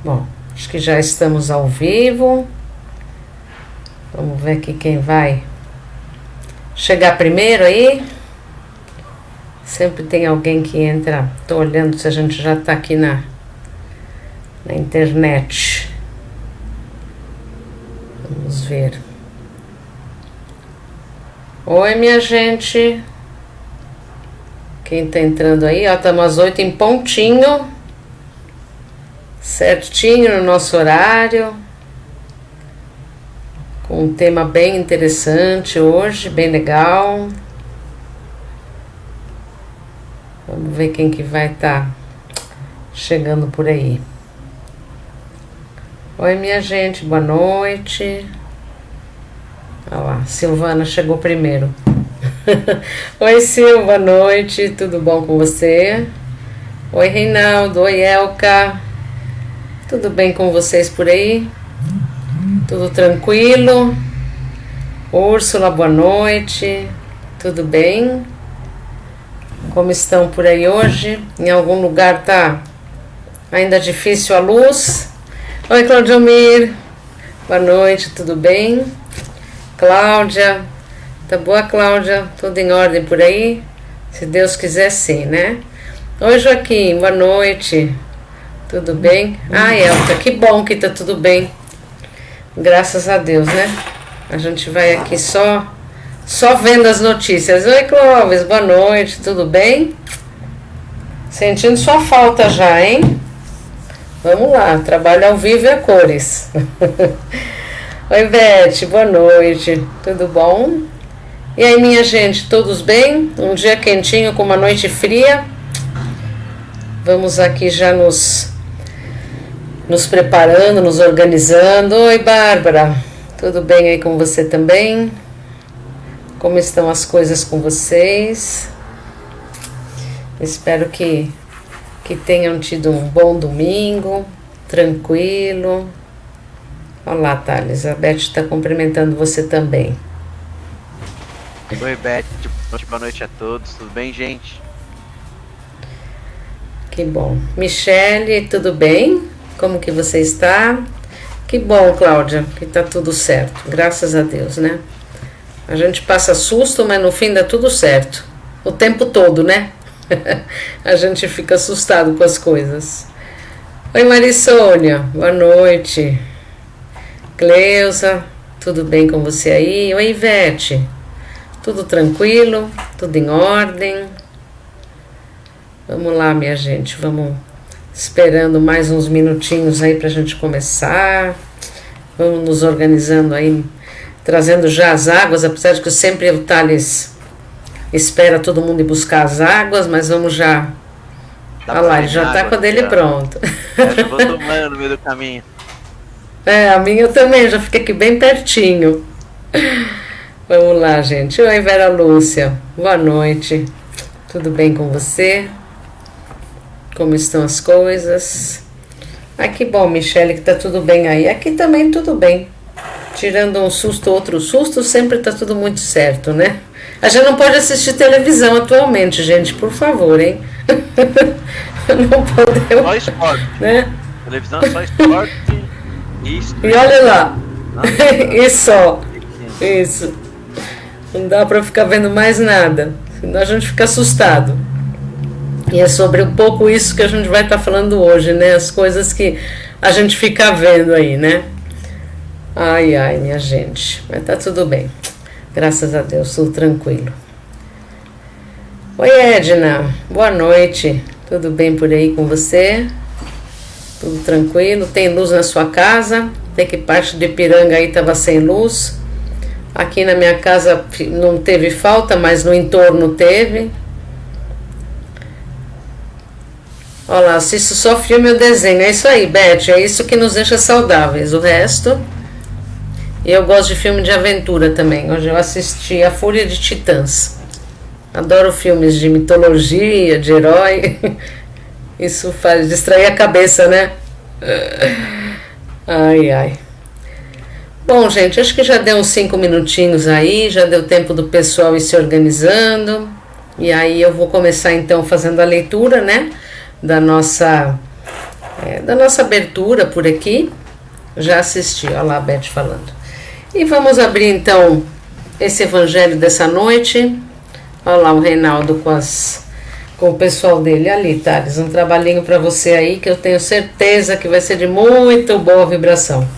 Bom, acho que já estamos ao vivo. Vamos ver aqui quem vai chegar primeiro aí. Sempre tem alguém que entra. Tô olhando se a gente já tá aqui na internet. Vamos ver. Oi, minha gente. Quem tá entrando aí? Ó, estamos às 8 em pontinho. Certinho no nosso horário. Com um tema bem interessante hoje, bem legal. Vamos ver quem que vai estar chegando por aí. Oi, minha gente, boa noite. Olha lá, Silvana chegou primeiro. Oi, Sil, boa noite, tudo bom com você? Oi, Reinaldo, oi, Elka. Tudo bem com vocês por aí? Tudo tranquilo? Úrsula, boa noite. Tudo bem? Como estão por aí hoje? Em algum lugar tá ainda difícil a luz? Oi, Claudiomir. Boa noite, tudo bem? Cláudia. Tá boa, Cláudia? Tudo em ordem por aí? Se Deus quiser, sim, né? Oi, Joaquim. Boa noite. Tudo bem? Ah, Elka, que bom que tá tudo bem. Graças a Deus, né? A gente vai aqui só vendo as notícias. Oi, Clóvis, boa noite, tudo bem? Sentindo sua falta já, hein? Vamos lá, trabalho ao vivo e a cores. Oi, Beth, boa noite, tudo bom? E aí, minha gente, todos bem? Um dia quentinho com uma noite fria. Vamos aqui já nos preparando, nos organizando. Oi, Bárbara, tudo bem aí com você também? Como estão as coisas com vocês? Espero que tenham tido um bom domingo, tranquilo. Olá, Thales, a Beth está cumprimentando você também. Oi, Beth, boa noite a todos, tudo bem, gente? Que bom. Michele, tudo bem? Como que você está? Que bom, Cláudia, que tá tudo certo, graças a Deus, né? A gente passa susto, mas no fim dá tudo certo. O tempo todo, né? A gente fica assustado com as coisas. Oi, Marisônia, boa noite. Cleusa, tudo bem com você aí? Oi, Ivete, tudo tranquilo? Tudo em ordem? Vamos lá, minha gente, vamos esperando mais uns minutinhos aí pra gente começar. Vamos nos organizando aí, trazendo já as águas, apesar de que sempre o Thales espera todo mundo ir buscar as águas, mas vamos já. Olha lá, ele já tá com a dele pronto. Eu já vou tomando no meio do caminho. A minha eu também, já fiquei aqui bem pertinho. Vamos lá, gente. Oi, Vera Lúcia, boa noite. Tudo bem com você? Como estão as coisas? Ah, que bom, Michele, que tá tudo bem aí. Aqui também tudo bem. Tirando um susto, outro susto, sempre tá tudo muito certo, né? A gente não pode assistir televisão atualmente, gente, por favor, hein? Não podemos. Só esporte. Né? Televisão é só esporte. Isso. E olha lá. E só. Isso. Não dá pra ficar vendo mais nada. Senão a gente fica assustado. E é sobre um pouco isso que a gente vai estar falando hoje, né? As coisas que a gente fica vendo aí, né? Ai, ai, minha gente. Mas tá tudo bem. Graças a Deus, tudo tranquilo. Oi, Edna. Boa noite. Tudo bem por aí com você? Tudo tranquilo? Tem luz na sua casa? Tem que parte de Ipiranga aí tava sem luz. Aqui na minha casa não teve falta, mas no entorno teve. Olha lá, assisto só filme ou desenho. É isso aí, Beth. É isso que nos deixa saudáveis. O resto... E eu gosto de filme de aventura também. Hoje eu assisti A Fúria de Titãs. Adoro filmes de mitologia, de herói. Isso faz distrair a cabeça, né? Ai, ai. Bom, gente, acho que já deu uns 5 minutinhos aí. Já deu tempo do pessoal ir se organizando. E aí eu vou começar então fazendo a leitura, né? Da nossa da nossa abertura por aqui. Já assisti, olha lá a Beth falando. E vamos abrir então esse evangelho dessa noite. Olha lá o Reinaldo com o pessoal dele ali, Thales. Um trabalhinho para você aí que eu tenho certeza que vai ser de muito boa vibração.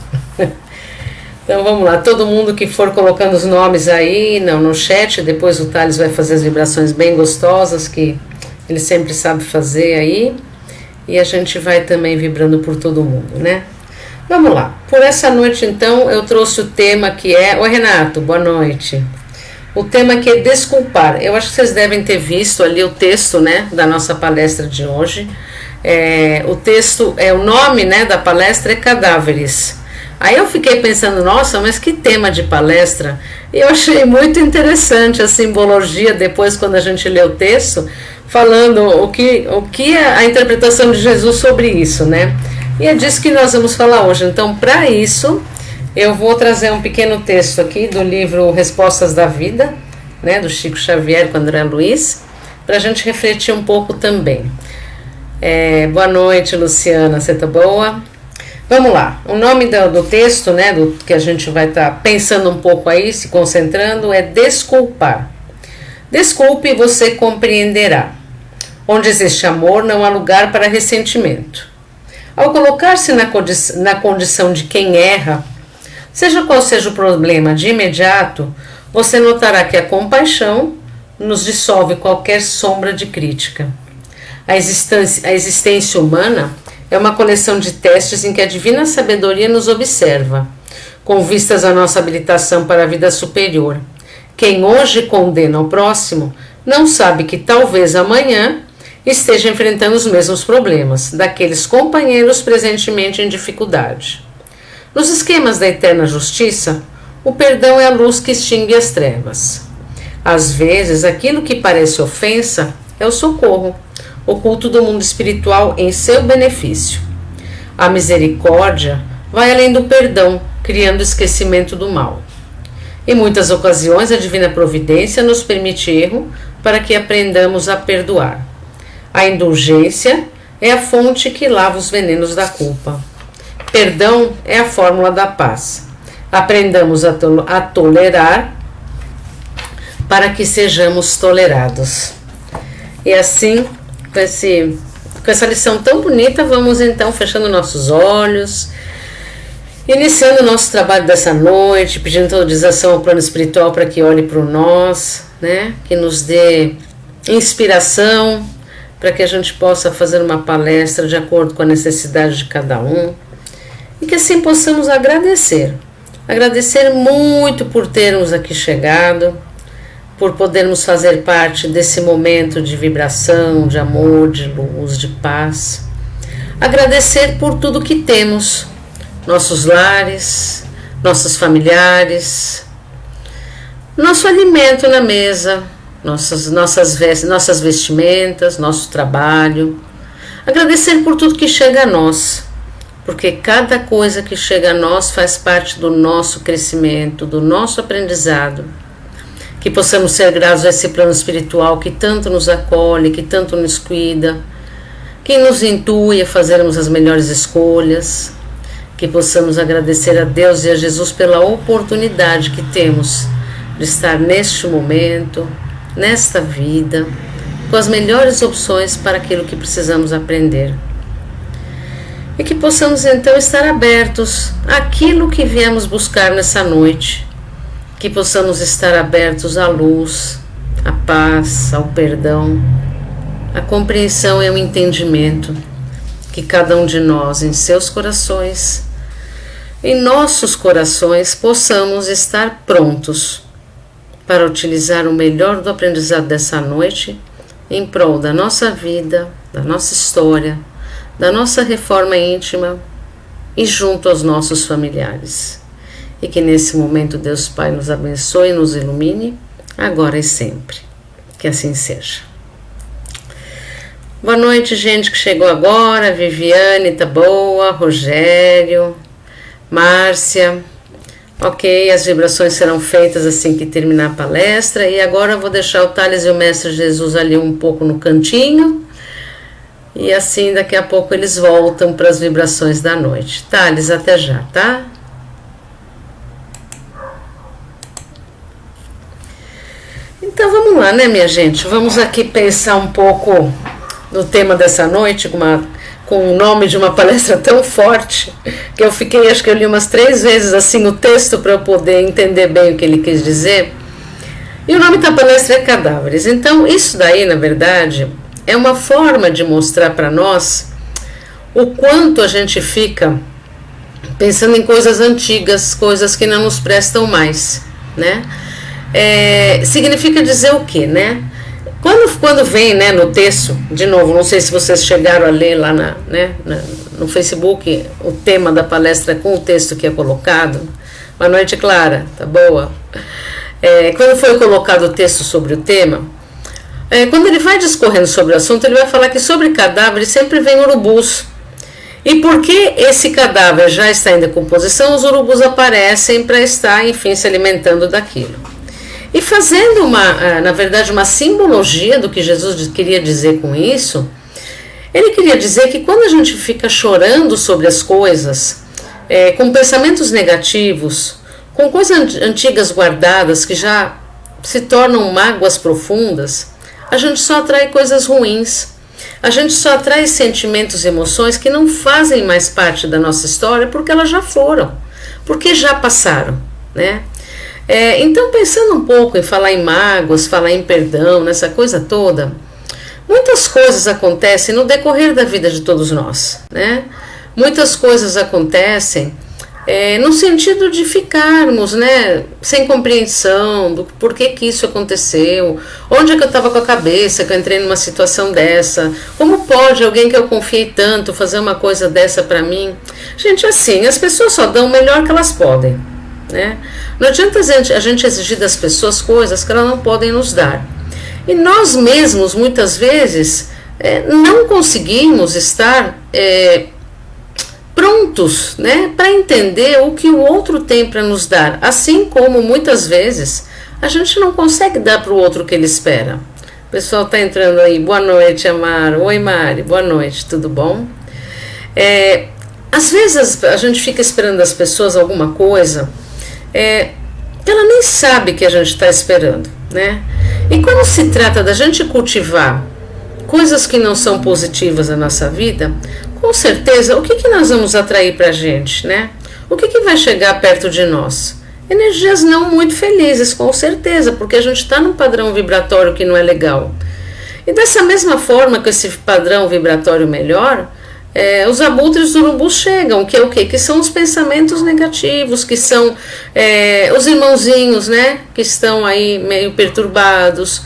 Então vamos lá, todo mundo que for colocando os nomes aí no chat, depois o Thales vai fazer as vibrações bem gostosas que ele sempre sabe fazer aí. E a gente vai também vibrando por todo mundo, né? Vamos lá, por essa noite então eu trouxe o tema que é... Oi Renato, boa noite. O tema que é desculpar. Eu acho que vocês devem ter visto ali o texto, né, da nossa palestra de hoje. O texto, o nome, né, da palestra é Cadáveres. Aí eu fiquei pensando, nossa, mas que tema de palestra. E eu achei muito interessante a simbologia depois quando a gente lê o texto, falando o que é a interpretação de Jesus sobre isso, né? E é disso que nós vamos falar hoje. Então, para isso, eu vou trazer um pequeno texto aqui do livro Respostas da Vida, né, do Chico Xavier com André Luiz, para a gente refletir um pouco também. Boa noite, Luciana, você tá boa? Vamos lá, o nome do texto, né, do que a gente vai estar pensando um pouco aí, se concentrando, é desculpar. Desculpe e você compreenderá. Onde existe amor, não há lugar para ressentimento. Ao colocar-se na condição de quem erra, seja qual seja o problema de imediato, você notará que a compaixão nos dissolve qualquer sombra de crítica. A existência humana é uma coleção de testes em que a divina sabedoria nos observa, com vistas à nossa habilitação para a vida superior. Quem hoje condena o próximo não sabe que talvez amanhã esteja enfrentando os mesmos problemas daqueles companheiros presentemente em dificuldade. Nos esquemas da eterna justiça, o perdão é a luz que extingue as trevas. Às vezes, aquilo que parece ofensa é o socorro, oculto do mundo espiritual em seu benefício. A misericórdia vai além do perdão, criando esquecimento do mal. Em muitas ocasiões, a divina providência nos permite erro para que aprendamos a perdoar. A indulgência é a fonte que lava os venenos da culpa. Perdão é a fórmula da paz. Aprendamos a tolerar para que sejamos tolerados. E assim, com essa lição tão bonita, vamos então fechando nossos olhos, iniciando o nosso trabalho dessa noite, pedindo autorização ao plano espiritual para que olhe para nós, né? Que nos dê inspiração para que a gente possa fazer uma palestra de acordo com a necessidade de cada um e que assim possamos agradecer muito por termos aqui chegado, por podermos fazer parte desse momento de vibração, de amor, de luz, de paz. Agradecer por tudo que temos, nossos lares, nossos familiares, nosso alimento na mesa, nossas vestimentas, nosso trabalho. Agradecer por tudo que chega a nós, porque cada coisa que chega a nós faz parte do nosso crescimento, do nosso aprendizado. Que possamos ser gratos a esse plano espiritual que tanto nos acolhe, que tanto nos cuida, que nos intui a fazermos as melhores escolhas, que possamos agradecer a Deus e a Jesus pela oportunidade que temos de estar neste momento, nesta vida, com as melhores opções para aquilo que precisamos aprender. E que possamos então estar abertos àquilo que viemos buscar nessa noite, que possamos estar abertos à luz, à paz, ao perdão, à compreensão e ao entendimento, que cada um de nós em seus corações, em nossos corações, possamos estar prontos para utilizar o melhor do aprendizado dessa noite em prol da nossa vida, da nossa história, da nossa reforma íntima e junto aos nossos familiares. E que nesse momento Deus Pai nos abençoe e nos ilumine, agora e sempre. Que assim seja. Boa noite, gente que chegou agora. Viviane, tá boa. Rogério, Márcia. Ok, as vibrações serão feitas assim que terminar a palestra. E agora eu vou deixar o Thales e o Mestre Jesus ali um pouco no cantinho. E assim daqui a pouco eles voltam para as vibrações da noite. Thales, até já, tá? Então vamos lá, né, minha gente? Vamos aqui pensar um pouco no tema dessa noite, com o nome de uma palestra tão forte, que eu fiquei, acho que eu li umas 3 vezes assim o texto para eu poder entender bem o que ele quis dizer. E o nome da palestra é Cadáveres. Então isso daí, na verdade, é uma forma de mostrar para nós o quanto a gente fica pensando em coisas antigas, coisas que não nos prestam mais, né? Significa dizer o quê, né? Quando vem, né, no texto, de novo, não sei se vocês chegaram a ler lá no Facebook o tema da palestra com o texto que é colocado. Boa noite, Clara, tá boa? Quando foi colocado o texto sobre o tema, quando ele vai discorrendo sobre o assunto, ele vai falar que sobre cadáveres sempre vem urubus. E porque esse cadáver já está em decomposição, os urubus aparecem para estar, enfim, se alimentando daquilo. E fazendo na verdade, uma simbologia do que Jesus queria dizer com isso, ele queria dizer que quando a gente fica chorando sobre as coisas, com pensamentos negativos, com coisas antigas guardadas que já se tornam mágoas profundas, a gente só atrai coisas ruins. A gente só atrai sentimentos e emoções que não fazem mais parte da nossa história porque elas já foram, porque já passaram, né? Então, pensando um pouco em falar em mágoas, falar em perdão, nessa coisa toda, muitas coisas acontecem no decorrer da vida de todos nós, né? Muitas coisas acontecem no sentido de ficarmos, né, sem compreensão do porquê que isso aconteceu, onde é que eu estava com a cabeça que eu entrei numa situação dessa, como pode alguém que eu confiei tanto fazer uma coisa dessa para mim? Gente, assim, as pessoas só dão o melhor que elas podem, né? Não adianta a gente exigir das pessoas coisas que elas não podem nos dar. E nós mesmos, muitas vezes, não conseguimos estar prontos, né, para entender o que o outro tem para nos dar. Assim como, muitas vezes, a gente não consegue dar para o outro o que ele espera. O pessoal está entrando aí. Boa noite, Amaro. Oi, Mari. Boa noite. Tudo bom? Às vezes, a gente fica esperando das pessoas alguma coisa que ela nem sabe que a gente está esperando, né? E quando se trata da gente cultivar coisas que não são positivas na nossa vida, com certeza, o que nós vamos atrair para a gente, né? O que vai chegar perto de nós? Energias não muito felizes, com certeza, porque a gente está num padrão vibratório que não é legal. E dessa mesma forma que esse padrão vibratório melhor, os abutres do urubu chegam, que é o quê? Que são os pensamentos negativos, que são os irmãozinhos, né? Que estão aí meio perturbados,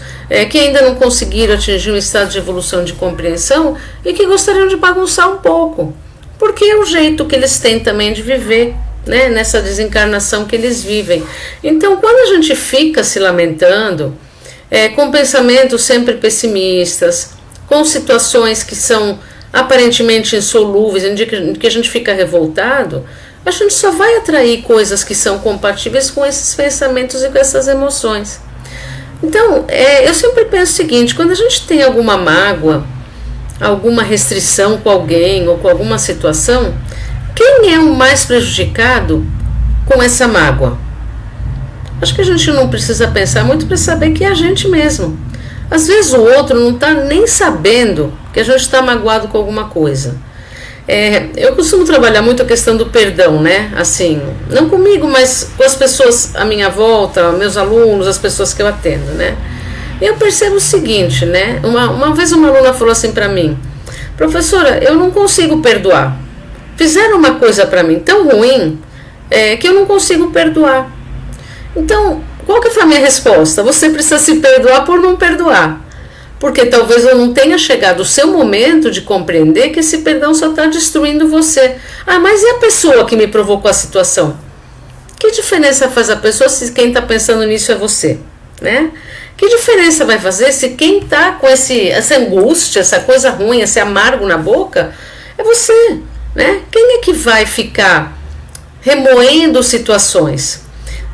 que ainda não conseguiram atingir um estado de evolução de compreensão e que gostariam de bagunçar um pouco, porque é o jeito que eles têm também de viver, né, nessa desencarnação que eles vivem. Então, quando a gente fica se lamentando, com pensamentos sempre pessimistas, com situações que são aparentemente insolúveis, em que a gente fica revoltado, a gente só vai atrair coisas que são compatíveis com esses pensamentos e com essas emoções. Então, eu sempre penso o seguinte: quando a gente tem alguma mágoa, alguma restrição com alguém ou com alguma situação, quem é o mais prejudicado com essa mágoa? Acho que a gente não precisa pensar muito para saber que é a gente mesmo. Às vezes o outro não está nem sabendo que a gente está magoado com alguma coisa. Eu costumo trabalhar muito a questão do perdão, né? Assim, não comigo, mas com as pessoas à minha volta, meus alunos, as pessoas que eu atendo, né? Eu percebo o seguinte, né? Uma vez uma aluna falou assim para mim: professora, eu não consigo perdoar. Fizeram uma coisa para mim tão ruim que eu não consigo perdoar. Então, qual que foi a minha resposta? Você precisa se perdoar por não perdoar. Porque talvez eu não tenha chegado o seu momento de compreender que esse perdão só está destruindo você. Ah, mas e a pessoa que me provocou a situação? Que diferença faz a pessoa se quem está pensando nisso é você, né? Que diferença vai fazer se quem está com essa angústia, essa coisa ruim, esse amargo na boca, é você, né? Quem é que vai ficar remoendo situações?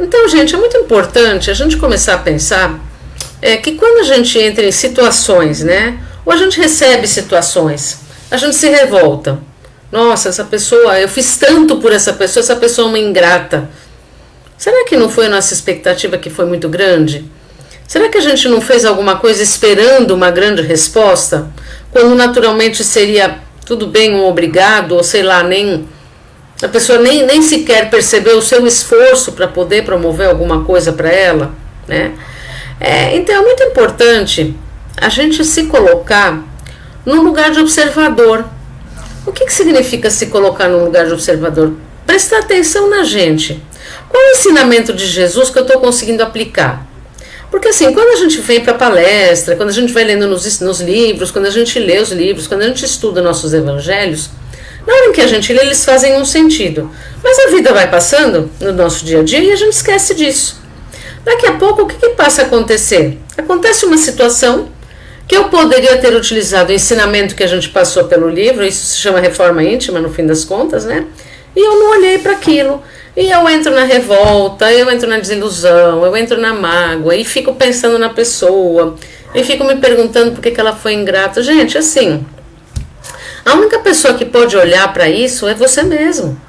Então, gente, é muito importante a gente começar a pensar que quando a gente entra em situações, né, ou a gente recebe situações, a gente se revolta. Nossa, essa pessoa, eu fiz tanto por essa pessoa é uma ingrata. Será que não foi a nossa expectativa que foi muito grande? Será que a gente não fez alguma coisa esperando uma grande resposta? Quando naturalmente seria tudo bem, um obrigado, ou sei lá, a pessoa nem sequer percebeu o seu esforço para poder promover alguma coisa para ela, né? Então é muito importante a gente se colocar no lugar de observador. O que significa se colocar no lugar de observador? Prestar atenção na gente. Qual é o ensinamento de Jesus que eu estou conseguindo aplicar? Porque assim, quando a gente vem para palestra, quando a gente vai lendo nos livros, quando a gente lê os livros, quando a gente estuda nossos evangelhos, na hora em que a gente lê, eles fazem um sentido. Mas a vida vai passando no nosso dia a dia e a gente esquece disso. Daqui a pouco, o que passa a acontecer? Acontece uma situação que eu poderia ter utilizado o ensinamento que a gente passou pelo livro, isso se chama reforma íntima, no fim das contas, né? E eu não olhei para aquilo. E eu entro na revolta, eu entro na desilusão, eu entro na mágoa, e fico pensando na pessoa, e fico me perguntando por que ela foi ingrata. Gente, assim, a única pessoa que pode olhar para isso é você mesmo.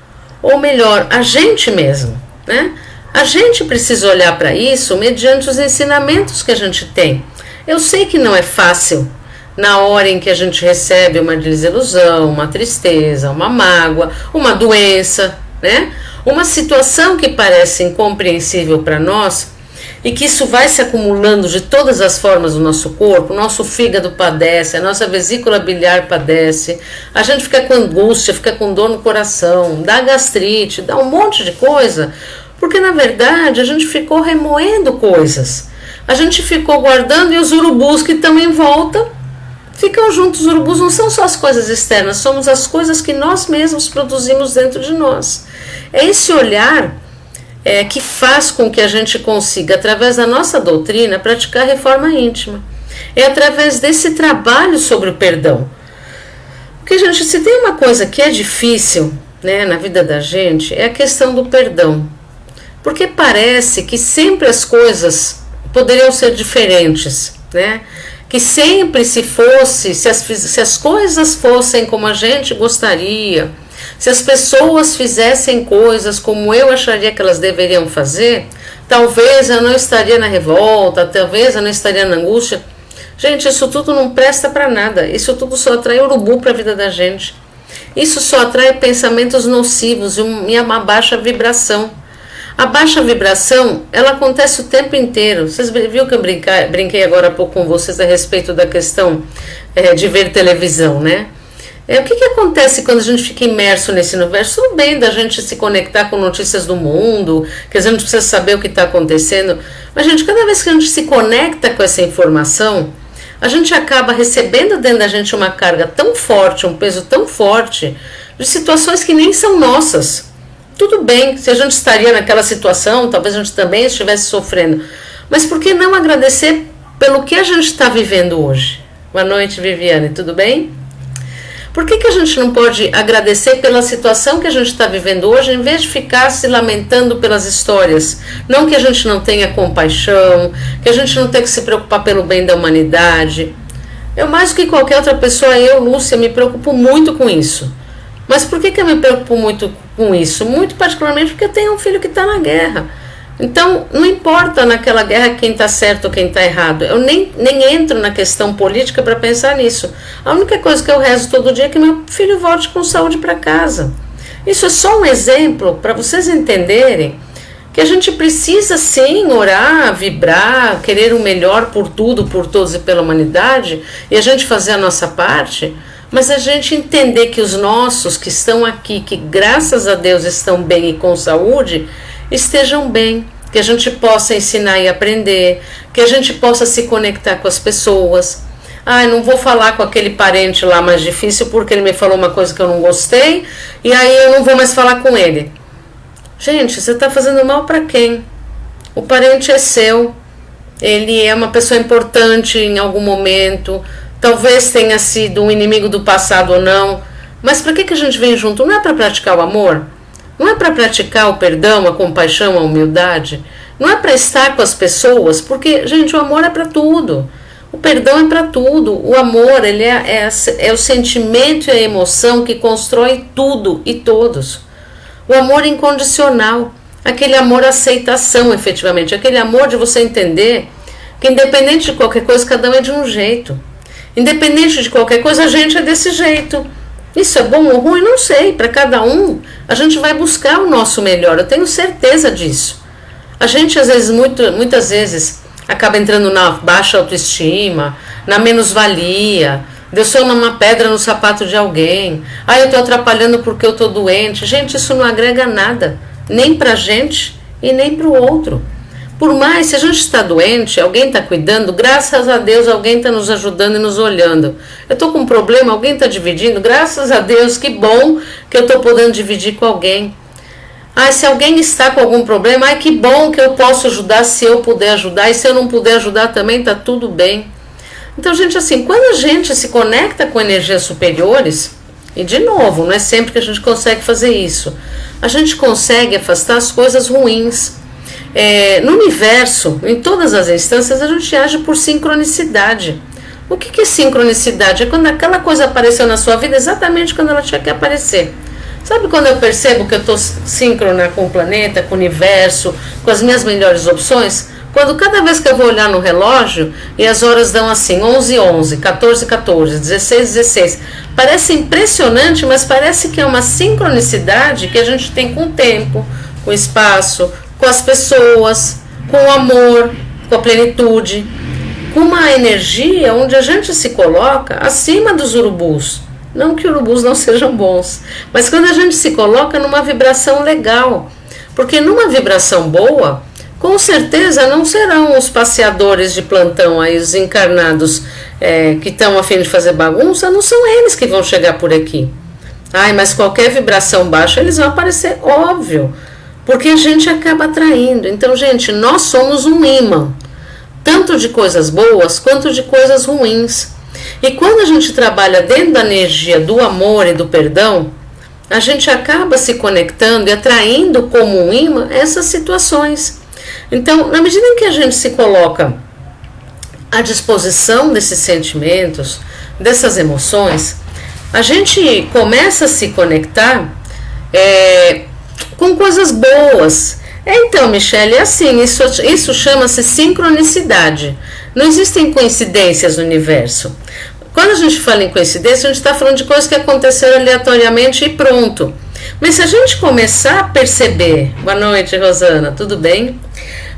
Ou melhor, a gente mesmo, né? A gente precisa olhar para isso mediante os ensinamentos que a gente tem. Eu sei que não é fácil na hora em que a gente recebe uma desilusão, uma tristeza, uma mágoa, uma doença, né? Uma situação que parece incompreensível para nós e que isso vai se acumulando de todas as formas no nosso corpo, o nosso fígado padece, a nossa vesícula biliar padece, a gente fica com angústia, fica com dor no coração, dá gastrite, dá um monte de coisa, porque na verdade a gente ficou remoendo coisas, a gente ficou guardando e os urubus que estão em volta ficam juntos. Os urubus não são só as coisas externas, somos as coisas que nós mesmos produzimos dentro de nós. É esse olhar que faz com que a gente consiga, através da nossa doutrina, praticar a reforma íntima. É através desse trabalho sobre o perdão. Porque, gente, se tem uma coisa que é difícil, né, na vida da gente, é a questão do perdão. Porque parece que sempre as coisas poderiam ser diferentes, né? Que sempre se as coisas fossem como a gente gostaria, se as pessoas fizessem coisas como eu acharia que elas deveriam fazer, talvez eu não estaria na revolta, talvez eu não estaria na angústia. Gente, isso tudo não presta para nada, isso tudo só atrai urubu para a vida da gente. Isso só atrai pensamentos nocivos e uma baixa vibração. A baixa vibração, ela acontece o tempo inteiro. Vocês viram que eu brinquei agora há pouco com vocês a respeito da questão de ver televisão, né? O que acontece quando a gente fica imerso nesse universo? Tudo bem da gente se conectar com notícias do mundo, que a gente precisa saber o que está acontecendo, mas, gente, cada vez que a gente se conecta com essa informação, a gente acaba recebendo dentro da gente uma carga tão forte, um peso tão forte, de situações que nem são nossas. Tudo bem, se a gente estaria naquela situação, talvez a gente também estivesse sofrendo, mas por que não agradecer pelo que a gente está vivendo hoje? Boa noite, Viviane, tudo bem? Por que a gente não pode agradecer pela situação que a gente está vivendo hoje, em vez de ficar se lamentando pelas histórias? Não que a gente não tenha compaixão, que a gente não tenha que se preocupar pelo bem da humanidade. Eu, mais do que qualquer outra pessoa, Lúcia, me preocupo muito com isso. Mas por que eu me preocupo muito com isso? Muito particularmente porque eu tenho um filho que está na guerra. Então, não importa naquela guerra quem está certo ou quem está errado. Eu nem entro na questão política para pensar nisso. A única coisa que eu rezo todo dia é que meu filho volte com saúde para casa. Isso é só um exemplo para vocês entenderem que a gente precisa sim orar, vibrar, querer o melhor por tudo, por todos e pela humanidade, e a gente fazer a nossa parte, mas a gente entender que os nossos que estão aqui, que graças a Deus estão bem e com saúde, estejam bem, que a gente possa ensinar e aprender, que a gente possa se conectar com as pessoas. Eu não vou falar com aquele parente lá mais difícil porque ele me falou uma coisa que eu não gostei e aí eu não vou mais falar com ele. Gente, você está fazendo mal para quem? O parente é seu, ele é uma pessoa importante em algum momento, talvez tenha sido um inimigo do passado ou não, mas para que a gente vem junto? Não é para praticar o amor? Não é para praticar o perdão, a compaixão, a humildade? Não é para estar com as pessoas? Porque, gente, o amor é para tudo. O perdão é para tudo. O amor, ele é o sentimento e a emoção que constrói tudo e todos. O amor incondicional, aquele amor aceitação, efetivamente, aquele amor de você entender que independente de qualquer coisa, cada um é de um jeito. Independente de qualquer coisa, a gente é desse jeito. Isso é bom ou ruim? Não sei. Para cada um, a gente vai buscar o nosso melhor. Eu tenho certeza disso. A gente, às vezes, muitas vezes, acaba entrando na baixa autoestima, na menos-valia. Eu sou uma pedra no sapato de alguém. Eu estou atrapalhando porque eu estou doente. Gente, isso não agrega nada. Nem para a gente e nem para o outro. Por mais, se a gente está doente, alguém está cuidando, graças a Deus alguém está nos ajudando e nos olhando. Eu estou com um problema, alguém está dividindo, graças a Deus, que bom que eu estou podendo dividir com alguém. Se alguém está com algum problema, que bom que eu posso ajudar se eu puder ajudar, e se eu não puder ajudar também, está tudo bem. Então, gente, assim, quando a gente se conecta com energias superiores, e de novo, não é sempre que a gente consegue fazer isso, a gente consegue afastar as coisas ruins. No universo, em todas as instâncias, a gente age por sincronicidade. O que é sincronicidade? É quando aquela coisa apareceu na sua vida exatamente quando ela tinha que aparecer. Sabe quando eu percebo que eu estou síncrona com o planeta, com o universo, com as minhas melhores opções? Quando cada vez que eu vou olhar no relógio e as horas dão assim, 11:11, 14:14, 16:16. Parece impressionante, mas parece que é uma sincronicidade que a gente tem com o tempo, com o espaço, com as pessoas, com o amor, com a plenitude, com uma energia onde a gente se coloca acima dos urubus. Não que urubus não sejam bons, mas quando a gente se coloca numa vibração legal. Porque numa vibração boa, com certeza não serão os passeadores de plantão aí, os encarnados que estão a fim de fazer bagunça, não são eles que vão chegar por aqui. Mas qualquer vibração baixa eles vão aparecer, óbvio. Porque a gente acaba atraindo. Então, gente, nós somos um imã, tanto de coisas boas quanto de coisas ruins. E quando a gente trabalha dentro da energia do amor e do perdão, a gente acaba se conectando e atraindo como um imã essas situações. Então, na medida em que a gente se coloca à disposição desses sentimentos, dessas emoções, a gente começa a se conectar com coisas boas. Então, Michele, é assim, isso chama-se sincronicidade. Não existem coincidências no universo. Quando a gente fala em coincidência, a gente está falando de coisas que aconteceram aleatoriamente e pronto. Mas se a gente começar a perceber... Boa noite, Rosana, tudo bem?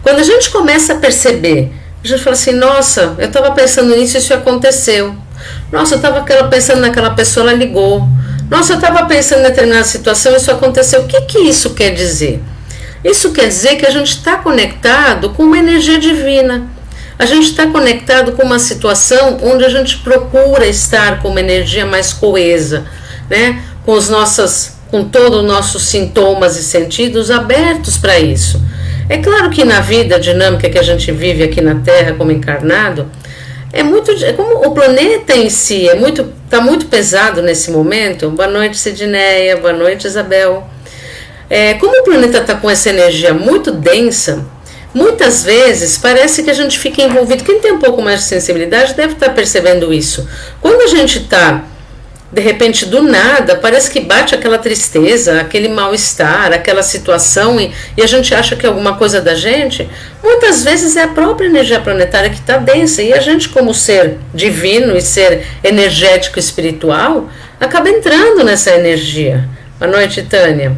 Quando a gente começa a perceber, a gente fala assim, nossa, eu estava pensando nisso e isso aconteceu. Nossa, eu estava pensando naquela pessoa, ela ligou. Nossa, eu estava pensando em determinada situação, isso aconteceu. O que isso quer dizer? Isso quer dizer que a gente está conectado com uma energia divina. A gente está conectado com uma situação onde a gente procura estar com uma energia mais coesa, né? Com todos os nossos sintomas e sentidos abertos para isso. É claro que na vida dinâmica que a gente vive aqui na Terra como encarnado, como o planeta em si está muito pesado nesse momento. Boa noite, Sidneia, boa noite, Isabel. Como o planeta está com essa energia muito densa, muitas vezes parece que a gente fica envolvido. Quem tem um pouco mais de sensibilidade deve estar percebendo isso. Quando a gente está, de repente, do nada, parece que bate aquela tristeza, aquele mal-estar, aquela situação e a gente acha que é alguma coisa da gente. Muitas vezes é a própria energia planetária que está densa e a gente, como ser divino e ser energético espiritual, acaba entrando nessa energia. Boa noite, Tânia.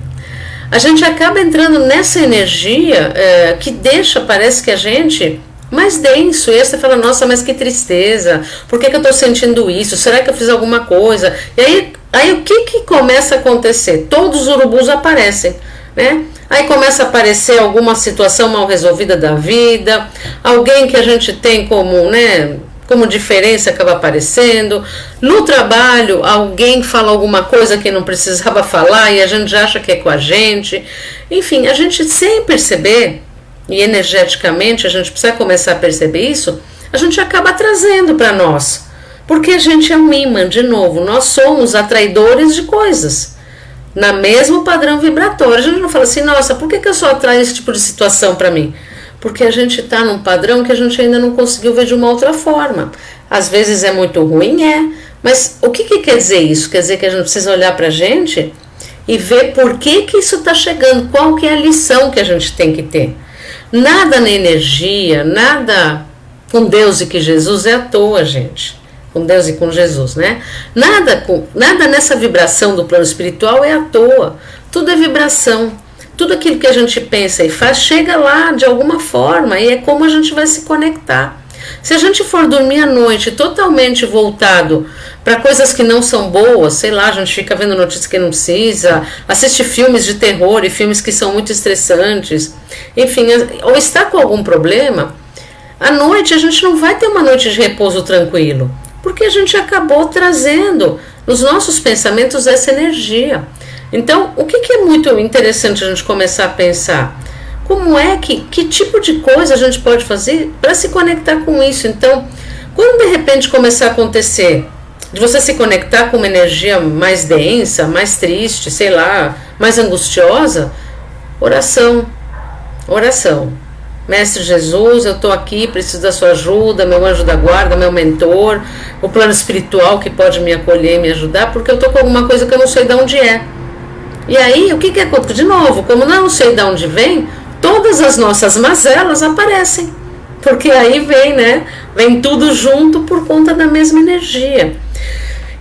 A gente acaba entrando nessa energia que parece que a gente mais denso, e aí você fala, nossa, mas que tristeza, por que eu estou sentindo isso, será que eu fiz alguma coisa? E aí o que começa a acontecer? Todos os urubus aparecem, né? Aí começa a aparecer alguma situação mal resolvida da vida, alguém que a gente tem como diferença acaba aparecendo. No trabalho, alguém fala alguma coisa que não precisava falar e a gente já acha que é com a gente. Enfim, a gente sem perceber, e energeticamente a gente precisa começar a perceber isso, a gente acaba trazendo para nós. Porque a gente é um imã, de novo, nós somos atraidores de coisas. Na mesmo padrão vibratório. A gente não fala assim, nossa, por que eu só atraio esse tipo de situação para mim? porque a gente está num padrão que a gente ainda não conseguiu ver de uma outra forma. Às vezes é muito ruim, mas o que quer dizer isso? Quer dizer que a gente precisa olhar para a gente e ver por que isso está chegando, qual que é a lição que a gente tem que ter. Nada na energia, nada com Deus e que Jesus é à toa, gente. Com Deus e com Jesus, né? Nada nessa vibração do plano espiritual é à toa. Tudo é vibração. Tudo aquilo que a gente pensa e faz chega lá de alguma forma e é como a gente vai se conectar. Se a gente for dormir à noite totalmente voltado para coisas que não são boas, sei lá, a gente fica vendo notícias que não precisa, assiste filmes de terror e filmes que são muito estressantes, enfim, ou está com algum problema, à noite a gente não vai ter uma noite de repouso tranquilo, porque a gente acabou trazendo nos nossos pensamentos essa energia. Então, o que é muito interessante a gente começar a pensar? Como é que tipo de coisa a gente pode fazer para se conectar com isso? Então, quando de repente começar a acontecer, de você se conectar com uma energia mais densa, mais triste, sei lá, mais angustiosa, oração. Mestre Jesus, eu estou aqui, preciso da sua ajuda, meu anjo da guarda, meu mentor, o plano espiritual que pode me acolher e me ajudar, porque eu estou com alguma coisa que eu não sei de onde é. E aí, o que acontece? De novo, como eu não sei de onde vem, todas as nossas mazelas aparecem, porque aí vem, né? Vem tudo junto por conta da mesma energia.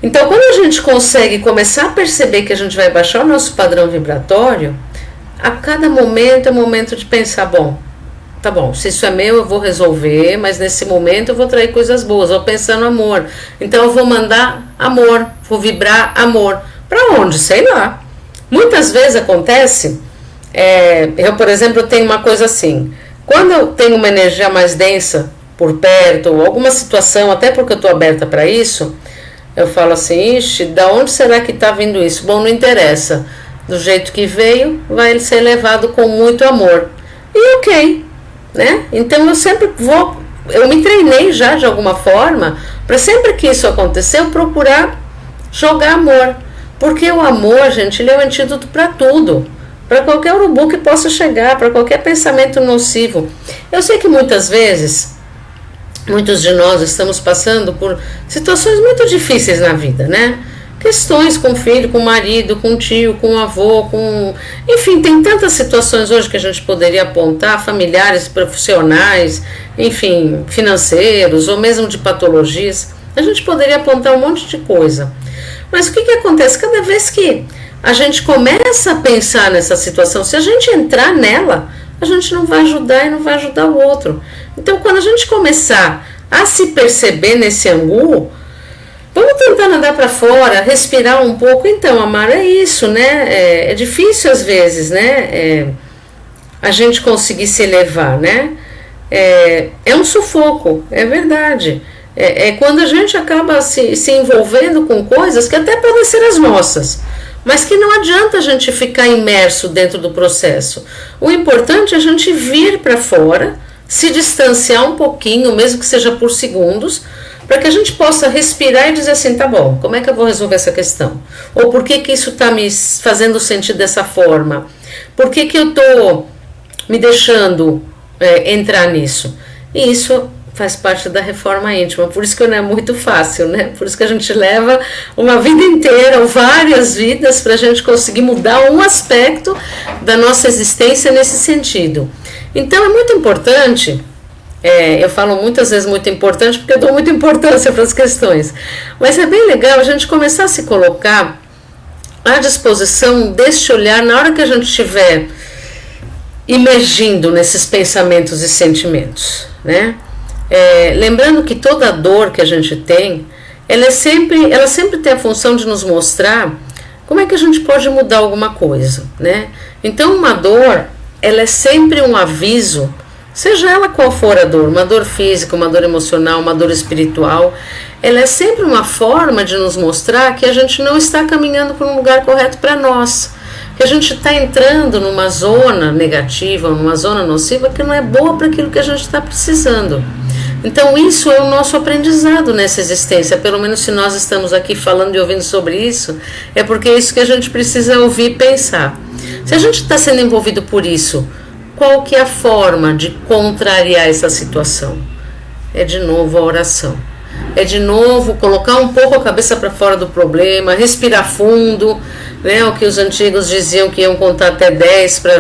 Então, quando a gente consegue começar a perceber que a gente vai baixar o nosso padrão vibratório, a cada momento é momento de pensar, bom, tá bom, se isso é meu eu vou resolver, mas nesse momento eu vou trair coisas boas, vou pensar no amor. Então eu vou mandar amor, vou vibrar amor. Para onde? Sei lá. Muitas vezes acontece, eu, por exemplo, tenho uma coisa assim, quando eu tenho uma energia mais densa por perto, ou alguma situação, até porque eu estou aberta para isso, eu falo assim, ixi, da onde será que está vindo isso? Bom, não interessa, do jeito que veio, vai ser levado com muito amor. E ok, né? Então eu sempre eu me treinei já de alguma forma, para sempre que isso acontecer, eu procurar jogar amor. Porque o amor, gente, ele é o antídoto para tudo. Para qualquer urubu que possa chegar, para qualquer pensamento nocivo. Eu sei que muitas vezes, muitos de nós estamos passando por situações muito difíceis na vida, né? Questões com o filho, com o marido, com o tio, com o avô, enfim, tem tantas situações hoje que a gente poderia apontar, familiares, profissionais, enfim, financeiros, ou mesmo de patologias. A gente poderia apontar um monte de coisa. Mas o que acontece? Cada vez que a gente começa a pensar nessa situação, se a gente entrar nela, a gente não vai ajudar e não vai ajudar o outro. Então, quando a gente começar a se perceber nesse ângulo, vamos tentar nadar para fora, respirar um pouco. Então, Amar, é isso, né? É difícil às vezes, né? A gente conseguir se elevar, né? É um sufoco, é verdade. É quando a gente acaba se envolvendo com coisas que até podem ser as nossas, mas que não adianta a gente ficar imerso dentro do processo. O importante é a gente vir para fora, se distanciar um pouquinho, mesmo que seja por segundos, para que a gente possa respirar e dizer assim, tá bom, como é que eu vou resolver essa questão? Ou por que isso está me fazendo sentir dessa forma? Por que eu estou me deixando entrar nisso? E isso faz parte da reforma íntima, por isso que não é muito fácil, né? Por isso que a gente leva uma vida inteira, ou várias vidas, para a gente conseguir mudar um aspecto da nossa existência nesse sentido. Então é muito importante, eu falo muitas vezes muito importante, porque eu dou muita importância para as questões, mas é bem legal a gente começar a se colocar à disposição deste olhar na hora que a gente estiver imergindo nesses pensamentos e sentimentos, né? Lembrando que toda dor que a gente tem, ela sempre tem a função de nos mostrar como é que a gente pode mudar alguma coisa, né? Então uma dor, ela é sempre um aviso, seja ela qual for a dor, uma dor física, uma dor emocional, uma dor espiritual, ela é sempre uma forma de nos mostrar que a gente não está caminhando para um lugar correto para nós, que a gente está entrando numa zona negativa, numa zona nociva que não é boa para aquilo que a gente está precisando. Então isso é o nosso aprendizado nessa existência, pelo menos se nós estamos aqui falando e ouvindo sobre isso, é porque é isso que a gente precisa ouvir e pensar. Se a gente está sendo envolvido por isso, qual que é a forma de contrariar essa situação? É de novo a oração. É de novo colocar um pouco a cabeça para fora do problema, respirar fundo, né? O que os antigos diziam que iam contar até 10 para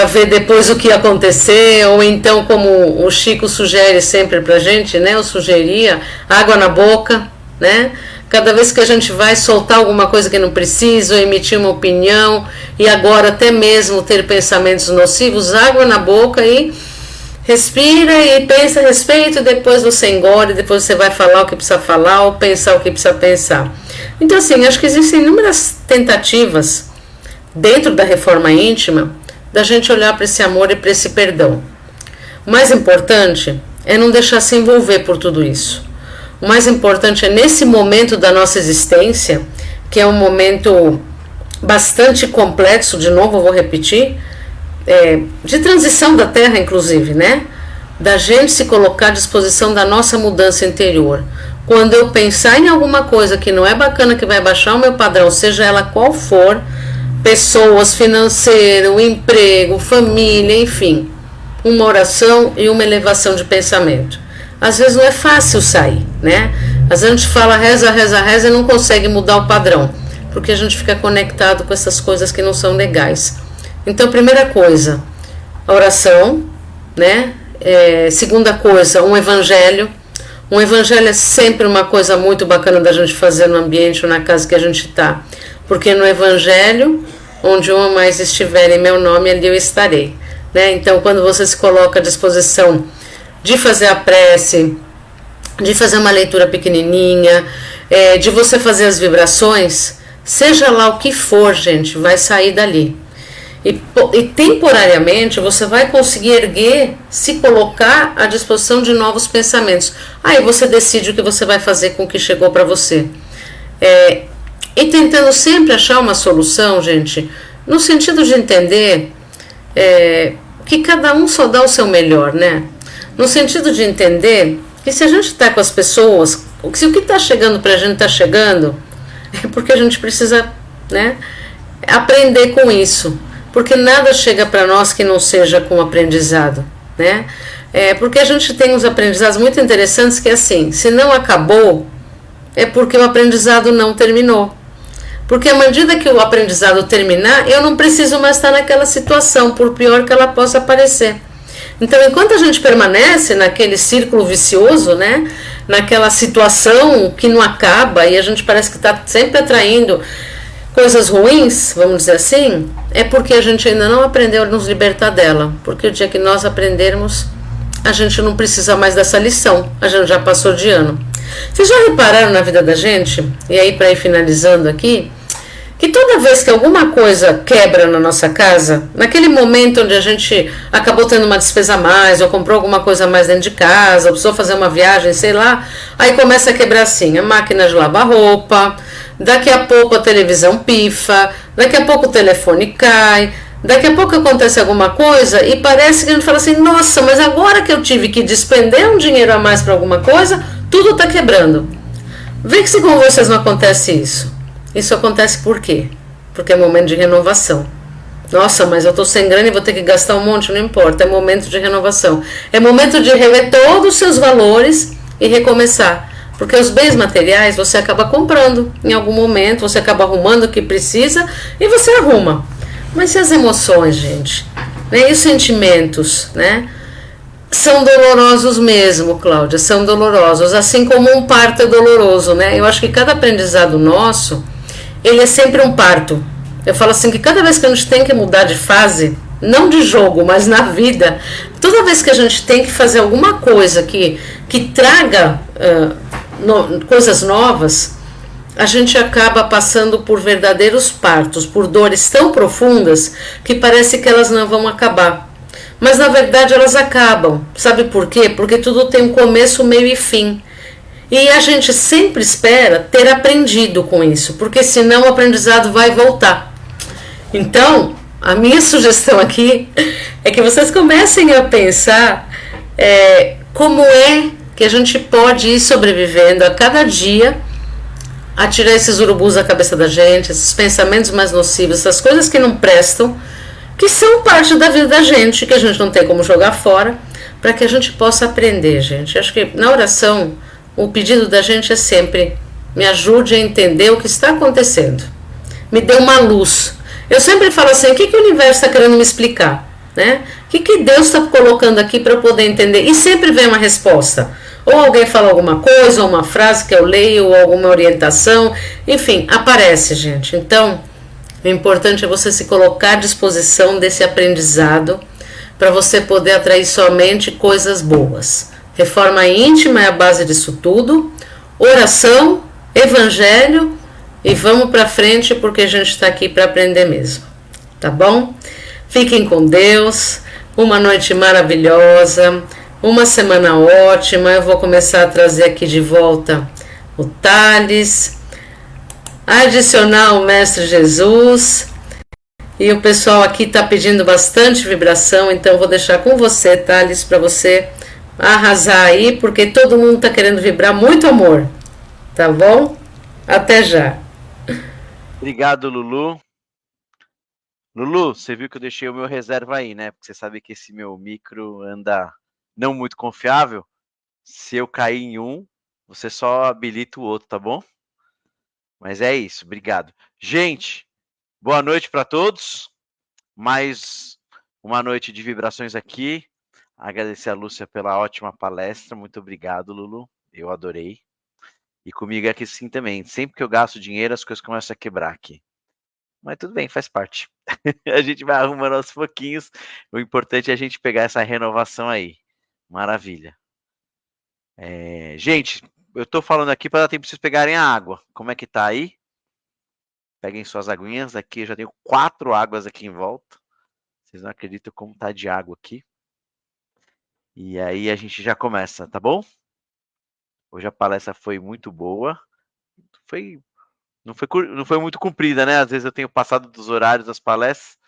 ver depois o que ia acontecer, ou então, como o Chico sugere sempre pra gente, né? Eu sugeria água na boca, né? Cada vez que a gente vai soltar alguma coisa que não precisa, ou emitir uma opinião, e agora até mesmo ter pensamentos nocivos, água na boca e respira e pensa a respeito, e depois você engole, depois você vai falar o que precisa falar, ou pensar o que precisa pensar. Então, assim, acho que existem inúmeras tentativas dentro da reforma íntima da gente olhar para esse amor e para esse perdão. O mais importante é não deixar se envolver por tudo isso. O mais importante é nesse momento da nossa existência, que é um momento bastante complexo, de novo eu vou repetir, de transição da Terra, inclusive, né? Da gente se colocar à disposição da nossa mudança interior. Quando eu pensar em alguma coisa que não é bacana, que vai baixar o meu padrão, seja ela qual for, pessoas, financeiro, emprego, família, enfim, uma oração e uma elevação de pensamento. Às vezes não é fácil sair, né? Às vezes a gente fala reza, reza, reza e não consegue mudar o padrão, porque a gente fica conectado com essas coisas que não são legais. Então, primeira coisa, a oração, né? Segunda coisa, um evangelho. Um evangelho é sempre uma coisa muito bacana da gente fazer no ambiente ou na casa que a gente está. Porque no evangelho, onde um ou mais estiver em meu nome, ali eu estarei. Né? Então, quando você se coloca à disposição de fazer a prece, de fazer uma leitura pequenininha, de você fazer as vibrações, seja lá o que for, gente, vai sair dali. E temporariamente você vai conseguir erguer, se colocar à disposição de novos pensamentos. Aí você decide o que você vai fazer com o que chegou para você. E tentando sempre achar uma solução, gente, no sentido de entender que cada um só dá o seu melhor, né? No sentido de entender que se a gente está com as pessoas, se o que está chegando para a gente está chegando, é porque a gente precisa, né, aprender com isso. Porque nada chega para nós que não seja com aprendizado, né? Porque a gente tem uns aprendizados muito interessantes que é assim, se não acabou, é porque o aprendizado não terminou. Porque à medida que o aprendizado terminar, eu não preciso mais estar naquela situação, por pior que ela possa parecer. Então, enquanto a gente permanece naquele círculo vicioso, né? Naquela situação que não acaba e a gente parece que está sempre atraindo coisas ruins, vamos dizer assim, é porque a gente ainda não aprendeu a nos libertar dela. Porque o dia que nós aprendermos, a gente não precisa mais dessa lição, a gente já passou de ano. Vocês já repararam na vida da gente, e aí para ir finalizando aqui, que toda vez que alguma coisa quebra na nossa casa, naquele momento onde a gente acabou tendo uma despesa a mais, ou comprou alguma coisa a mais dentro de casa, ou precisou fazer uma viagem, sei lá, aí começa a quebrar assim, a máquina de lavar roupa, daqui a pouco a televisão pifa, daqui a pouco o telefone cai, daqui a pouco acontece alguma coisa e parece que a gente fala assim, nossa, mas agora que eu tive que despender um dinheiro a mais para alguma coisa, tudo está quebrando. Vê que se com vocês não acontece isso. Isso acontece por quê? Porque é momento de renovação. Nossa, mas eu estou sem grana e vou ter que gastar um monte, não importa, é momento de renovação. É momento de rever todos os seus valores e recomeçar. Porque os bens materiais você acaba comprando em algum momento, você acaba arrumando o que precisa e você arruma. Mas e as emoções, gente? Né? E os sentimentos, né? São dolorosos mesmo, Cláudia, são dolorosos, assim como um parto é doloroso, né? Eu acho que cada aprendizado nosso, ele é sempre um parto. Eu falo assim que cada vez que a gente tem que mudar de fase, não de jogo, mas na vida, toda vez que a gente tem que fazer alguma coisa que traga coisas novas, a gente acaba passando por verdadeiros partos, por dores tão profundas que parece que elas não vão acabar. Mas na verdade elas acabam. Sabe por quê? Porque tudo tem um começo, meio e fim. E a gente sempre espera ter aprendido com isso, porque senão o aprendizado vai voltar. Então, a minha sugestão aqui é que vocês comecem a pensar como é que a gente pode ir sobrevivendo a cada dia, a tirar esses urubus da cabeça da gente, esses pensamentos mais nocivos, essas coisas que não prestam, que são parte da vida da gente, que a gente não tem como jogar fora, para que a gente possa aprender, gente. Acho que na oração o pedido da gente é sempre: me ajude a entender o que está acontecendo, me dê uma luz. Eu sempre falo assim: o que o universo está querendo me explicar? Né? O que Deus está colocando aqui para eu poder entender? E sempre vem uma resposta. Ou alguém fala alguma coisa, ou uma frase que eu leio, ou alguma orientação. Enfim, aparece, gente. Então, o importante é você se colocar à disposição desse aprendizado para você poder atrair somente coisas boas. Reforma íntima é a base disso tudo. Oração, evangelho e vamos para frente porque a gente está aqui para aprender mesmo. Tá bom? Fiquem com Deus. Uma noite maravilhosa. Uma semana ótima. Eu vou começar a trazer aqui de volta o Thales, adicionar o Mestre Jesus. E o pessoal aqui está pedindo bastante vibração, então eu vou deixar com você, Thales, para você arrasar aí, porque todo mundo está querendo vibrar muito amor. Tá bom? Até já. Obrigado, Lulu. Lulu, você viu que eu deixei o meu reserva aí, né? Porque você sabe que esse meu micro anda não muito confiável. Se eu cair em um, você só habilita o outro, tá bom? Mas é isso, obrigado. Gente, boa noite para todos. Mais uma noite de vibrações aqui. Agradecer a Lúcia pela ótima palestra. Muito obrigado, Lulu. Eu adorei. E comigo é aqui sim também. Sempre que eu gasto dinheiro, as coisas começam a quebrar aqui. Mas tudo bem, faz parte. A gente vai arrumando aos pouquinhos. O importante é a gente pegar essa renovação aí. Maravilha. Gente, eu tô falando aqui para dar tempo para vocês pegarem a água. Como é que tá aí? Peguem suas aguinhas. Aqui eu já tenho 4 águas aqui em volta. Vocês não acreditam como tá de água aqui. E aí a gente já começa, tá bom? Hoje a palestra foi muito boa. Não foi muito comprida, né? Às vezes eu tenho passado dos horários das palestras.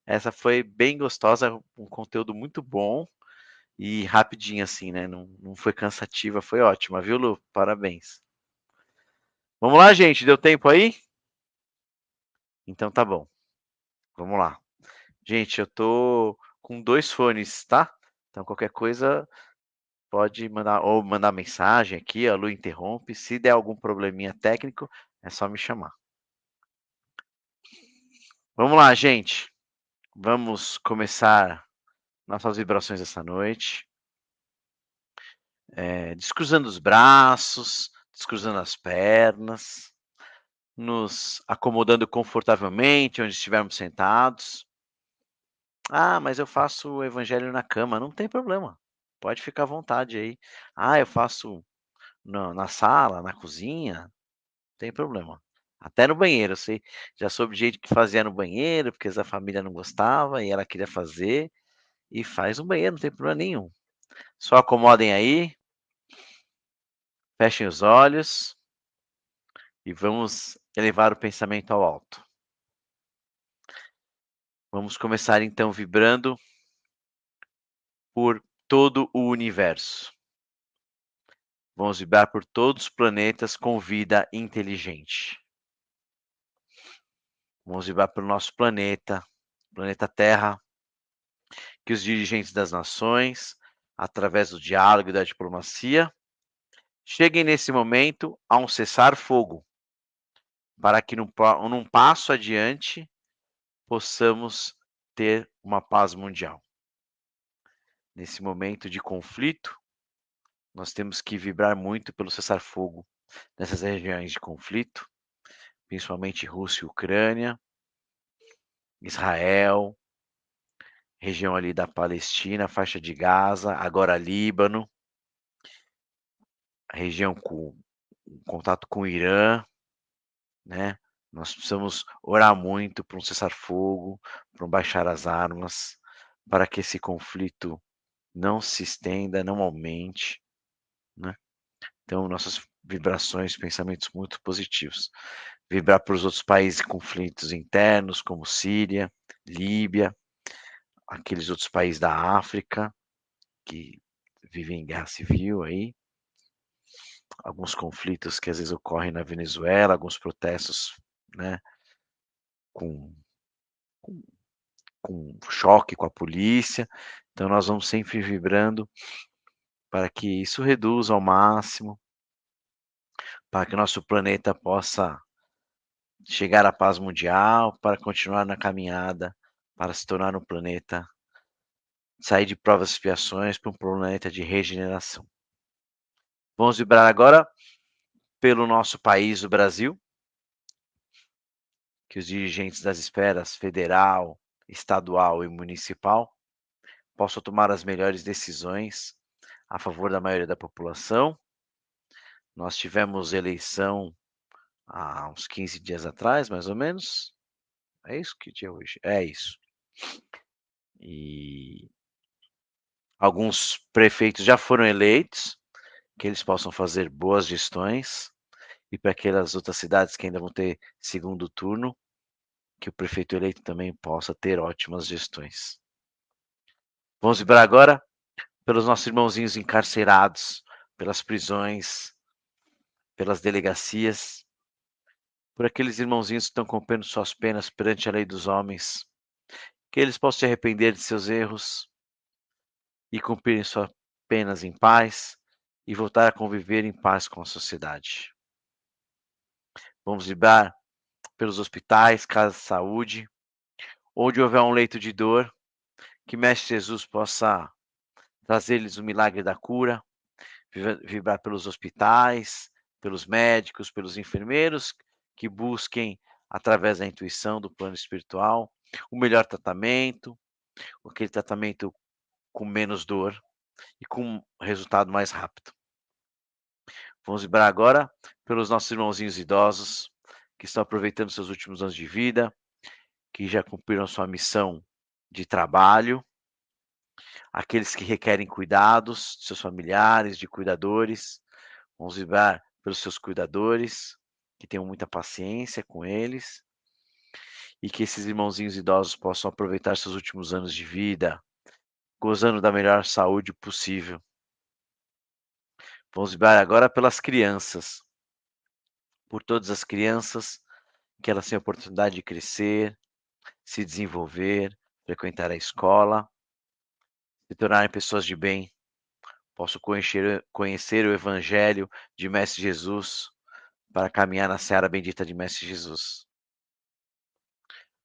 Essa foi bem gostosa, um conteúdo muito bom e rapidinho assim, né? Não foi cansativa, foi ótima, viu, Lu? Parabéns. Vamos lá, gente, deu tempo aí? Então tá bom. Vamos lá. Gente, eu tô com 2 fones, tá? Então qualquer coisa pode mandar mensagem aqui, a Lu interrompe. Se der algum probleminha técnico, é só me chamar. Vamos lá, gente. Vamos começar nossas vibrações essa noite. Descruzando os braços, descruzando as pernas, nos acomodando confortavelmente onde estivermos sentados. Ah, mas eu faço o evangelho na cama. Não tem problema. Pode ficar à vontade aí. Ah, eu faço na sala, na cozinha. Não tem problema. Até no banheiro, eu sei. Já soube de gente que fazia no banheiro, porque a família não gostava e ela queria fazer. E faz no banheiro, não tem problema nenhum. Só acomodem aí. Fechem os olhos. E vamos elevar o pensamento ao alto. Vamos começar então vibrando por todo o universo. Vamos vibrar por todos os planetas com vida inteligente. Vamos vibrar pelo nosso planeta, planeta Terra, que os dirigentes das nações, através do diálogo e da diplomacia, cheguem nesse momento a um cessar-fogo, para que num passo adiante possamos ter uma paz mundial. Nesse momento de conflito, nós temos que vibrar muito pelo cessar-fogo nessas regiões de conflito, principalmente Rússia e Ucrânia, Israel, região ali da Palestina, faixa de Gaza, agora Líbano, região com contato com o Irã, né? Nós precisamos orar muito para um cessar-fogo, para um baixar as armas, para que esse conflito não se estenda, não aumente, né? Então, nossas vibrações, pensamentos muito positivos. Vibrar para os outros países em conflitos internos, como Síria, Líbia, aqueles outros países da África que vivem em guerra civil aí, alguns conflitos que às vezes ocorrem na Venezuela, alguns protestos, né, com, com com choque com a polícia. Então nós vamos sempre vibrando para que isso reduza ao máximo, para que o nosso planeta possa chegar à paz mundial, para continuar na caminhada, para se tornar um planeta, sair de provas e expiações para um planeta de regeneração. Vamos vibrar agora pelo nosso país, o Brasil, que os dirigentes das esferas federal, estadual e municipal possam tomar as melhores decisões a favor da maioria da população. Nós tivemos eleição há uns 15 dias atrás, mais ou menos. É isso? Que dia é hoje? É isso. E alguns prefeitos já foram eleitos, que eles possam fazer boas gestões, e para aquelas outras cidades que ainda vão ter segundo turno, que o prefeito eleito também possa ter ótimas gestões. Vamos vibrar agora pelos nossos irmãozinhos encarcerados, pelas prisões, pelas delegacias, por aqueles irmãozinhos que estão cumprindo suas penas perante a lei dos homens, que eles possam se arrepender de seus erros e cumprirem suas penas em paz e voltar a conviver em paz com a sociedade. Vamos vibrar pelos hospitais, casas de saúde, onde houver um leito de dor, que Mestre Jesus possa trazer-lhes o milagre da cura, vibrar pelos hospitais, pelos médicos, pelos enfermeiros, que busquem, através da intuição do plano espiritual, o melhor tratamento, aquele tratamento com menos dor e com resultado mais rápido. Vamos vibrar agora pelos nossos irmãozinhos idosos, que estão aproveitando seus últimos anos de vida, que já cumpriram sua missão de trabalho, aqueles que requerem cuidados de seus familiares, de cuidadores. Vamos vibrar pelos seus cuidadores, que tenham muita paciência com eles, e que esses irmãozinhos idosos possam aproveitar seus últimos anos de vida, gozando da melhor saúde possível. Vamos vibrar agora pelas crianças, por todas as crianças, que elas tenham a oportunidade de crescer, se desenvolver, frequentar a escola, se tornarem pessoas de bem. Posso conhecer o Evangelho de Mestre Jesus para caminhar na seara bendita de Mestre Jesus.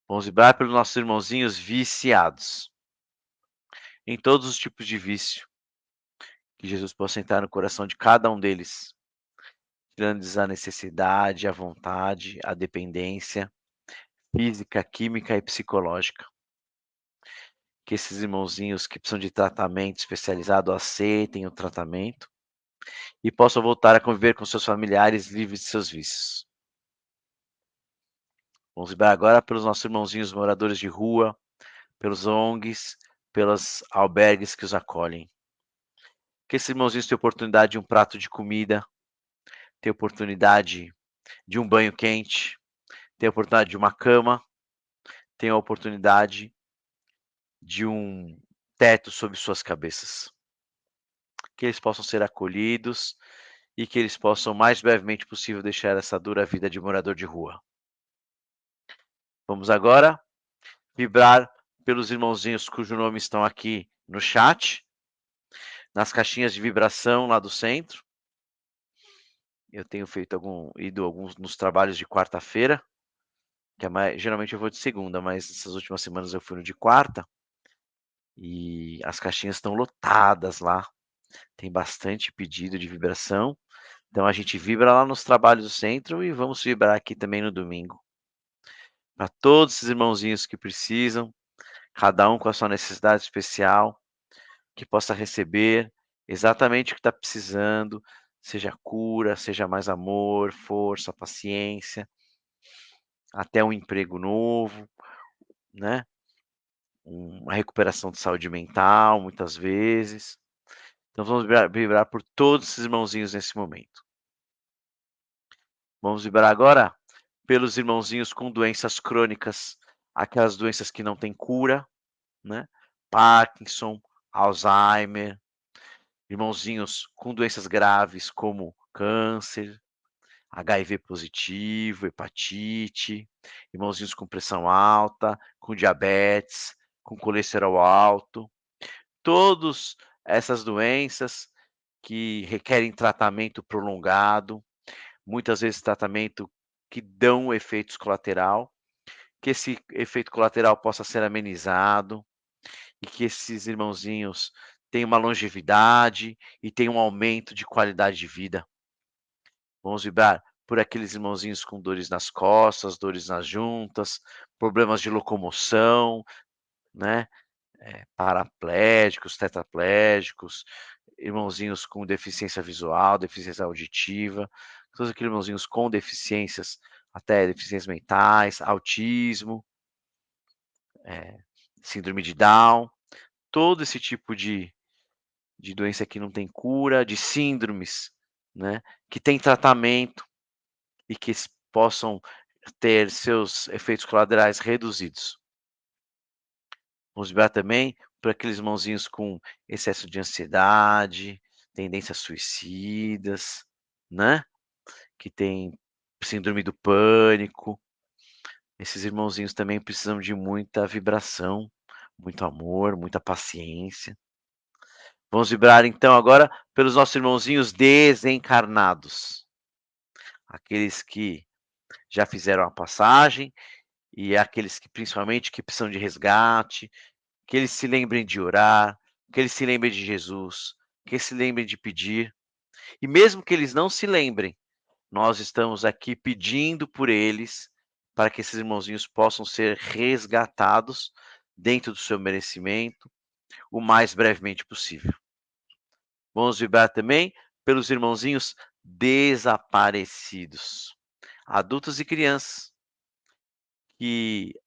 Vamos vibrar pelos nossos irmãozinhos viciados, em todos os tipos de vício, que Jesus possa entrar no coração de cada um deles, tirando-lhes a necessidade, a vontade, a dependência física, química e psicológica. Que esses irmãozinhos que precisam de tratamento especializado aceitem o tratamento e possam voltar a conviver com seus familiares livres de seus vícios. Vamos vibrar agora pelos nossos irmãozinhos moradores de rua, pelos ONGs, pelos albergues que os acolhem. Que esses irmãozinhos tenham oportunidade de um prato de comida, tenham oportunidade de um banho quente, tenham oportunidade de uma cama, tenham a oportunidade de um teto sobre suas cabeças. Que eles possam ser acolhidos e que eles possam, o mais brevemente possível, deixar essa dura vida de morador de rua. Vamos agora vibrar pelos irmãozinhos cujo nome estão aqui no chat, nas caixinhas de vibração lá do centro. Eu tenho ido alguns nos trabalhos de quarta-feira, que geralmente eu vou de segunda, mas essas últimas semanas eu fui no de quarta. E as caixinhas estão lotadas lá. Tem bastante pedido de vibração. Então a gente vibra lá nos trabalhos do centro e vamos vibrar aqui também no domingo. Para todos esses irmãozinhos que precisam, cada um com a sua necessidade especial, que possa receber exatamente o que está precisando, seja cura, seja mais amor, força, paciência, até um emprego novo, né? Uma recuperação de saúde mental, muitas vezes. Então vamos vibrar por todos esses irmãozinhos nesse momento. Vamos vibrar agora pelos irmãozinhos com doenças crônicas, aquelas doenças que não têm cura, né? Parkinson, Alzheimer, irmãozinhos com doenças graves como câncer, HIV positivo, hepatite, irmãozinhos com pressão alta, com diabetes, com colesterol alto, todas essas doenças que requerem tratamento prolongado, muitas vezes tratamento que dão efeitos colateral, que esse efeito colateral possa ser amenizado e que esses irmãozinhos tenham uma longevidade e tenham um aumento de qualidade de vida. Vamos vibrar por aqueles irmãozinhos com dores nas costas, dores nas juntas, problemas de locomoção, né? Paraplégicos, tetraplégicos, irmãozinhos com deficiência visual, deficiência auditiva, todos aqueles irmãozinhos com deficiências, até deficiências mentais, autismo, síndrome de Down, todo esse tipo de doença que não tem cura, de síndromes, né, que tem tratamento e que possam ter seus efeitos colaterais reduzidos. Vamos vibrar também por aqueles irmãozinhos com excesso de ansiedade, tendências suicidas, né? Que tem síndrome do pânico. Esses irmãozinhos também precisam de muita vibração, muito amor, muita paciência. Vamos vibrar então agora pelos nossos irmãozinhos desencarnados. Aqueles que já fizeram a passagem e aqueles que principalmente que precisam de resgate, que eles se lembrem de orar, que eles se lembrem de Jesus, que eles se lembrem de pedir. E mesmo que eles não se lembrem, nós estamos aqui pedindo por eles, para que esses irmãozinhos possam ser resgatados dentro do seu merecimento, o mais brevemente possível. Vamos vibrar também pelos irmãozinhos desaparecidos, adultos e crianças, que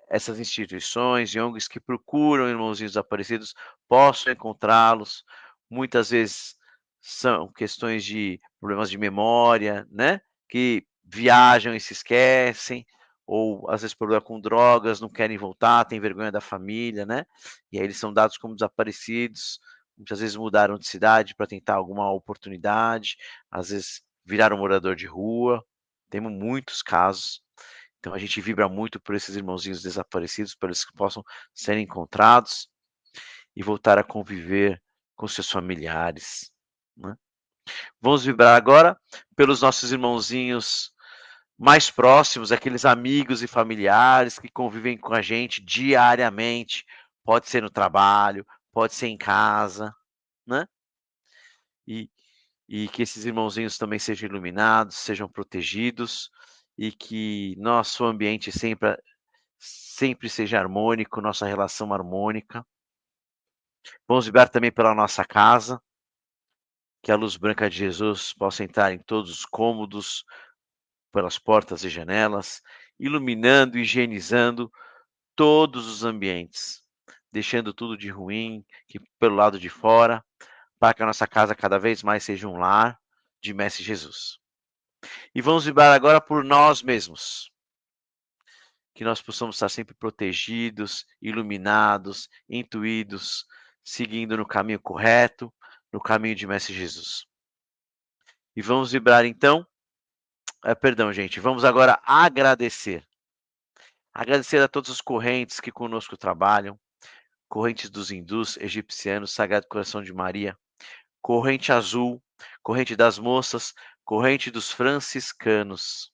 essas instituições e ONGs que procuram irmãozinhos desaparecidos possam encontrá-los. Muitas vezes são questões de problemas de memória, né? Que viajam e se esquecem, ou às vezes problema com drogas, não querem voltar, têm vergonha da família, né? E aí eles são dados como desaparecidos. Muitas vezes mudaram de cidade para tentar alguma oportunidade, às vezes viraram morador de rua. Temos muitos casos. Então a gente vibra muito por esses irmãozinhos desaparecidos, para eles que possam ser encontrados e voltar a conviver com seus familiares, né? Vamos vibrar agora pelos nossos irmãozinhos mais próximos, aqueles amigos e familiares que convivem com a gente diariamente. Pode ser no trabalho, pode ser em casa, né? E que esses irmãozinhos também sejam iluminados, sejam protegidos, e que nosso ambiente sempre seja harmônico, nossa relação harmônica. Vamos vibrar também pela nossa casa, que a luz branca de Jesus possa entrar em todos os cômodos, pelas portas e janelas, iluminando e higienizando todos os ambientes, deixando tudo de ruim que pelo lado de fora, para que a nossa casa cada vez mais seja um lar de Mestre Jesus. E vamos vibrar agora por nós mesmos, que nós possamos estar sempre protegidos, iluminados, intuídos, seguindo no caminho correto, no caminho de Mestre Jesus. E vamos vibrar então, vamos agora agradecer. Agradecer a todas as correntes que conosco trabalham, correntes dos hindus, egipcianos, Sagrado Coração de Maria, corrente azul, corrente das moças, corrente dos franciscanos,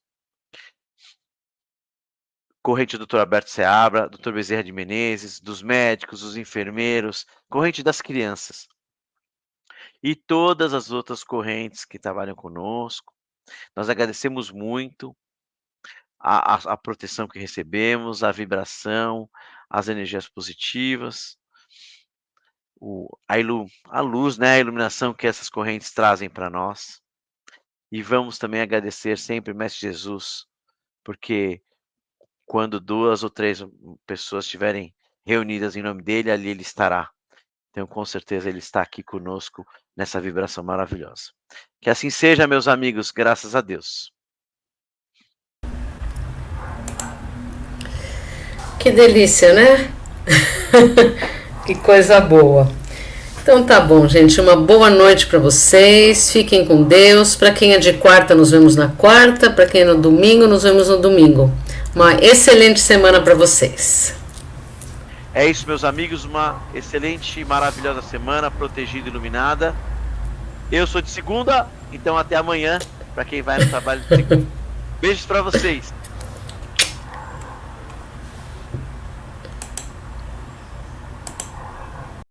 corrente do Dr. Alberto Seabra, Dr. Bezerra de Menezes, dos médicos, dos enfermeiros, corrente das crianças. E todas as outras correntes que trabalham conosco. Nós agradecemos muito a proteção que recebemos, a vibração, as energias positivas, a luz, né, a iluminação que essas correntes trazem para nós. E vamos também agradecer sempre o Mestre Jesus, porque quando 2 ou 3 pessoas estiverem reunidas em nome dele, ali ele estará. Então, com certeza, ele está aqui conosco nessa vibração maravilhosa. Que assim seja, meus amigos, graças a Deus. Que delícia, né? Que coisa boa. Então tá bom, gente. Uma boa noite para vocês. Fiquem com Deus. Para quem é de quarta, nos vemos na quarta. Para quem é no domingo, nos vemos no domingo. Uma excelente semana para vocês. É isso, meus amigos. Uma excelente e maravilhosa semana, protegida e iluminada. Eu sou de segunda, então até amanhã, para quem vai no trabalho de segunda. Beijos para vocês.